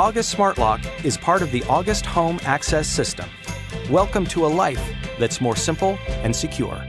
August Smart Lock is part of the August Home Access System. Welcome to a life that's more simple and secure.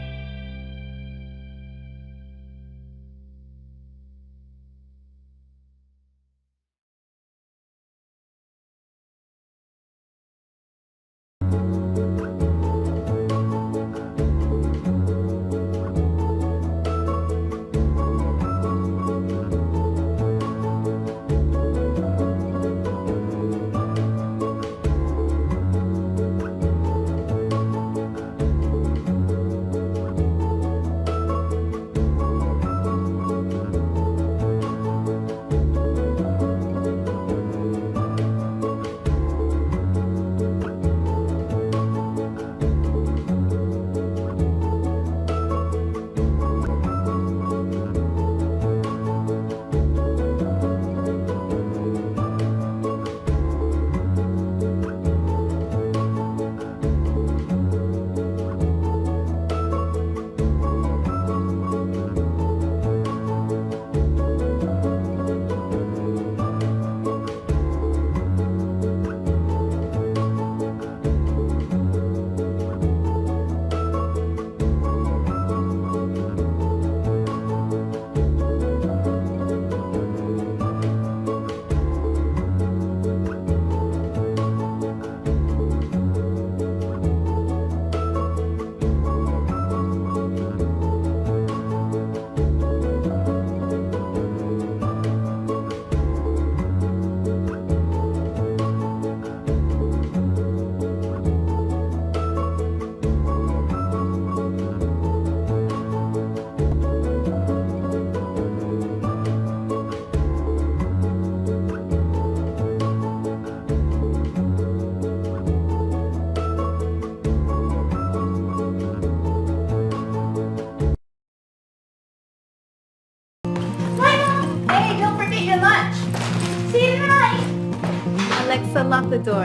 Alexa, lock the door.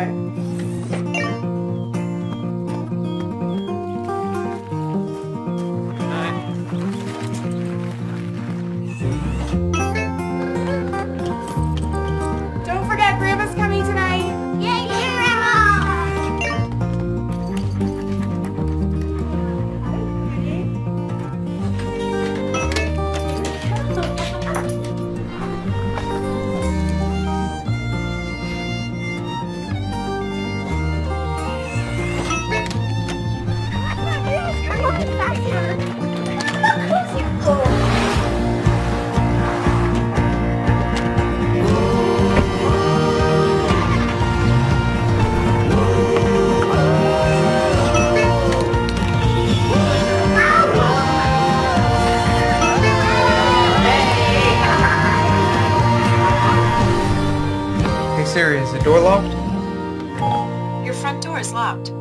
Don't forget, Grandma's coming tonight. Yay, Grandma! Hey Siri, is the door locked? Your front door is locked.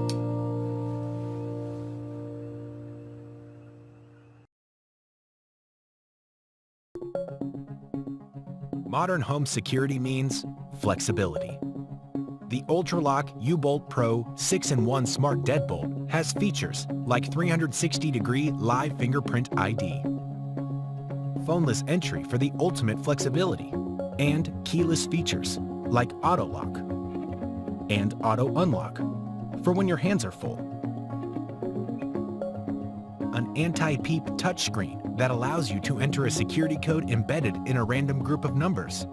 Modern home security means flexibility. The UltraLock U-Bolt Pro 6-in-1 Smart Deadbolt has features like 360-degree live fingerprint ID, phoneless entry for the ultimate flexibility, and keyless features like auto lock and auto unlock for when your hands are full. An anti-peep touchscreen that allows you to enter a security code embedded in a random group of numbers.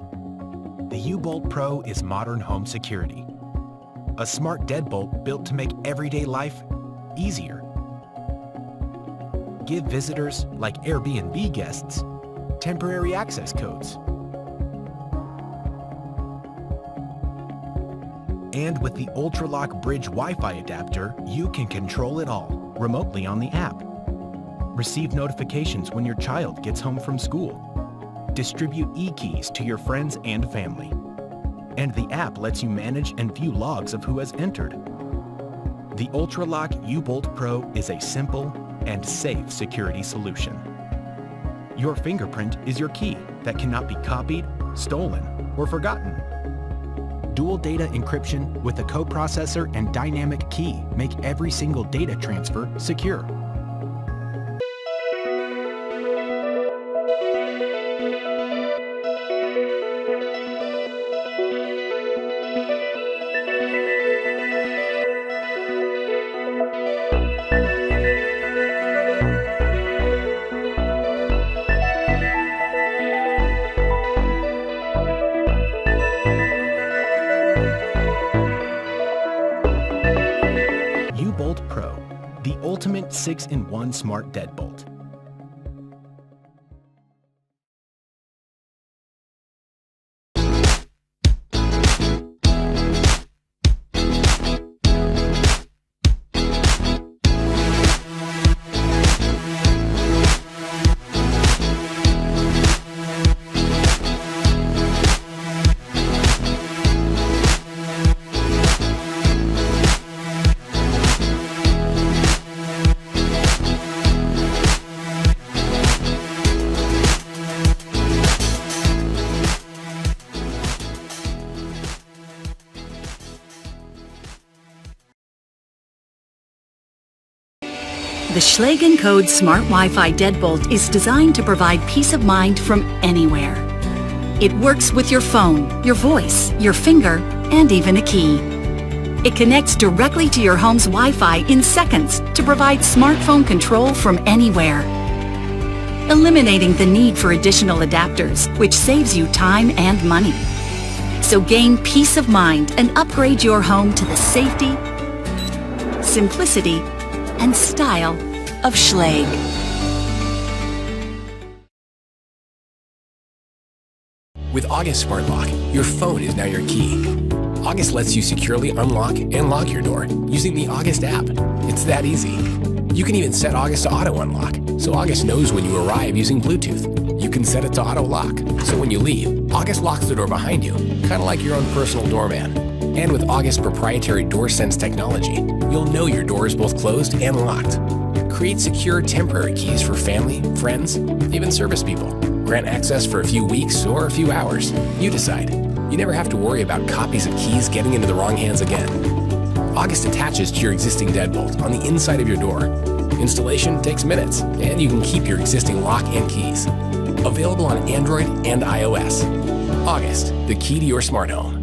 The U-Bolt Pro is modern home security. A smart deadbolt built to make everyday life easier. Give visitors, like Airbnb guests, temporary access codes. And with the UltraLock Bridge Wi-Fi adapter, you can control it all remotely on the app. Receive notifications when your child gets home from school. Distribute e-keys to your friends and family. And the app lets you manage and view logs of who has entered. The UltraLock U-Bolt Pro is a simple and safe security solution. Your fingerprint is your key that cannot be copied, stolen, or forgotten. Dual data encryption with a coprocessor and dynamic key make every single data transfer secure. ultimate 6-in-1 smart deadbolt. The Schlage & Code Smart Wi-Fi Deadbolt is designed to provide peace of mind from anywhere. It works with your phone, your voice, your finger, and even a key. It connects directly to your home's Wi-Fi in seconds to provide smartphone control from anywhere, eliminating the need for additional adapters, which saves you time and money. So gain peace of mind and upgrade your home to the safety, simplicity, and style of Schlage. With August Smart Lock, your phone is now your key. August lets you securely unlock and lock your door using the August app. It's that easy. You can even set August to auto unlock, so August knows when you arrive using Bluetooth. You can set it to auto lock, so when you leave, August locks the door behind you, kind of like your own personal doorman. And with August's proprietary DoorSense technology, you'll know your door is both closed and locked. Create secure temporary keys for family, friends, even service people. Grant access for a few weeks or a few hours. You decide. You never have to worry about copies of keys getting into the wrong hands again. August attaches to your existing deadbolt on the inside of your door. Installation takes minutes, and you can keep your existing lock and keys. Available on Android and iOS. August, the key to your smart home.